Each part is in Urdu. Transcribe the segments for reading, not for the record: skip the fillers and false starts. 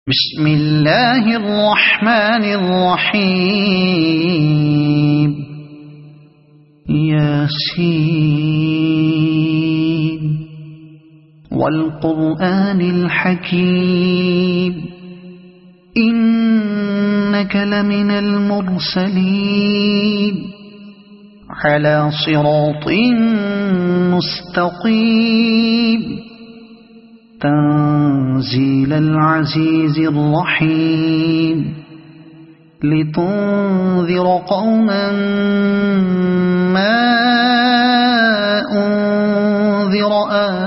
بسم الله الرحمن الرحيم ياسين والقرآن الحكيم إنك لمن المرسلين على صراط مستقيم تنزيل العزيز الرحيم لتنذر قوما ما أنذر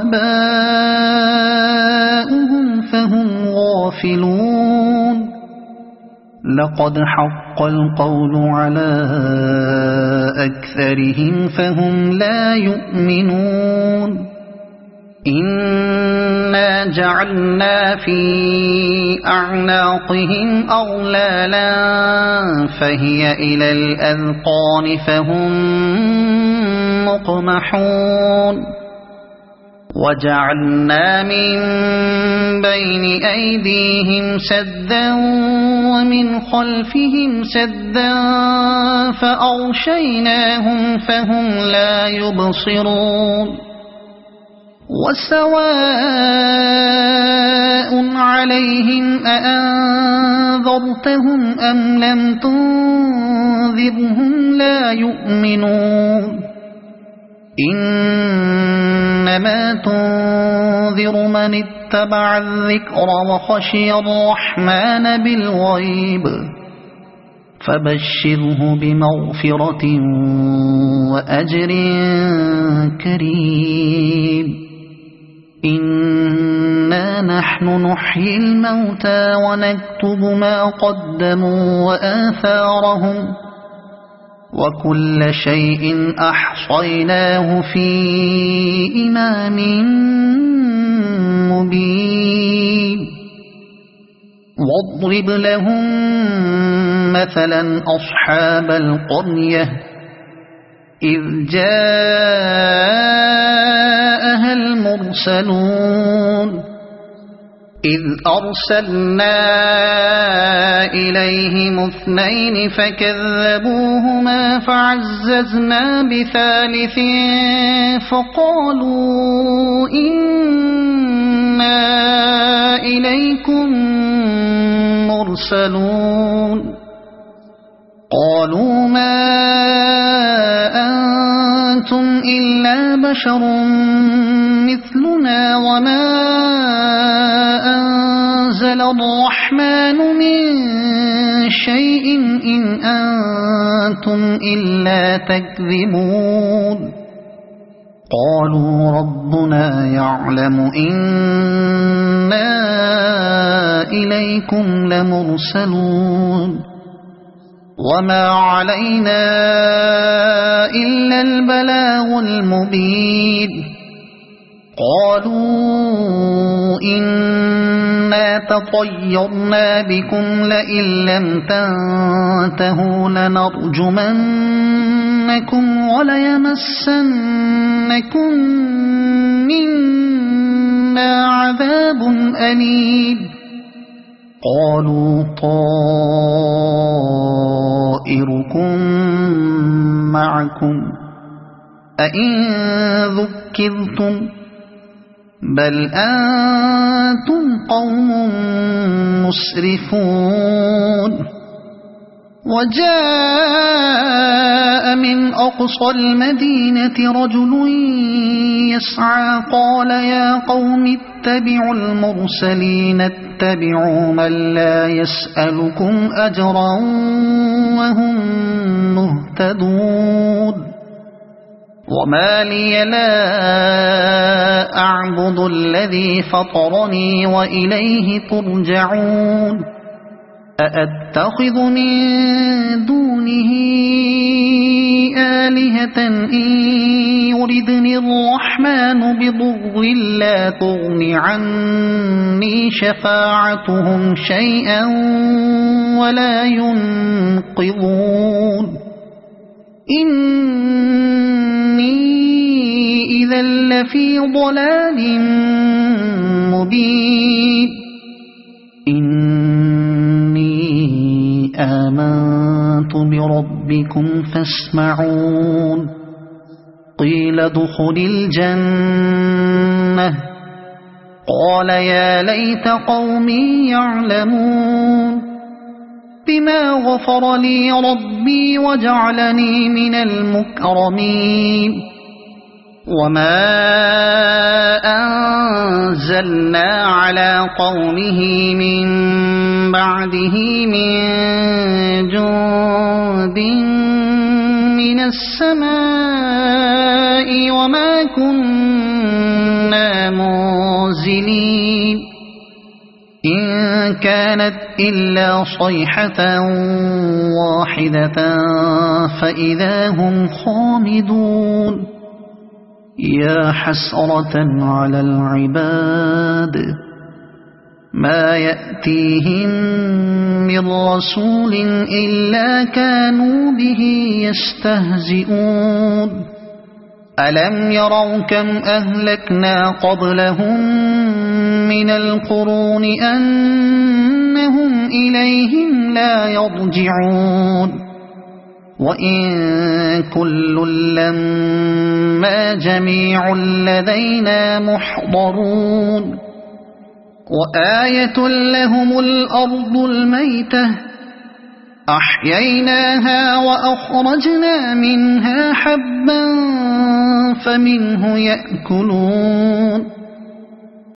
آباؤهم فهم غافلون لقد حق القول على أكثرهم فهم لا يؤمنون إنا جعلنا في أعناقهم أغلالا فهي إلى الأذقان فهم مقمحون وجعلنا من بين أيديهم سدا ومن خلفهم سدا فأغشيناهم فهم لا يبصرون وسواء عليهم أأنذرتهم أم لم تنذرهم لا يؤمنون إنما تنذر من اتبع الذكر وخشي الرحمن بالغيب فبشره بمغفرة وأجر كريم إنا نحن نحيي الموتى ونكتب ما قدموا وآثارهم وكل شيء أحصيناه في إمام مبين واضرب لهم مثلا أصحاب القرية إذ جاءها المرسلون إذ أرسلنا إليهم اثنين فكذبوهما فعززنا بثالث فقالوا إنا إليكم مرسلون قالوا ما أنتم إلا بشر مثلنا وما أنزل الرحمن من شيء إن أنتم إلا تكذبون قالوا ربنا يعلم إنا إليكم لمرسلون وما علينا إلا البلاغ المبين قالوا إنا تطيرنا بكم لئن لم تنتهوا لنرجمنكم وليمسنكم منا عذاب أليم قالوا طائركم معكم أئن ذكرتم بل أنتم قوم مسرفون وجاء من أقصى المدينة رجل يسعى قال يا قوم اتبعوا المرسلين اتبعوا من لا يسألكم أجرا وهم مهتدون وما لي لا أعبد الذي فطرني وإليه ترجعون أأتخذ من دونه آلهة إن يردني الرحمن بضر لا تغن عني شفاعتهم شيئا ولا ينقذون إني إذا لفي ضلال مبين آمنت بربكم فاسمعون قيل ادخل الجنة قال يا ليت قومي يعلمون بما غفر لي ربي وجعلني من المكرمين وما أنزلنا على قومه من بعده من جند من السماء وما كنا منزلين إن كانت إلا صيحة واحدة فإذا هم خامدون يا حسرة على العباد ما يأتيهم من رسول إلا كانوا به يستهزئون ألم يروا كم أهلكنا قبلهم من القرون أنهم إليهم لا يرجعون وإن كل لما جميع لدينا محضرون وآية لهم الأرض الميتة أحييناها وأخرجنا منها حبا فمنه يأكلون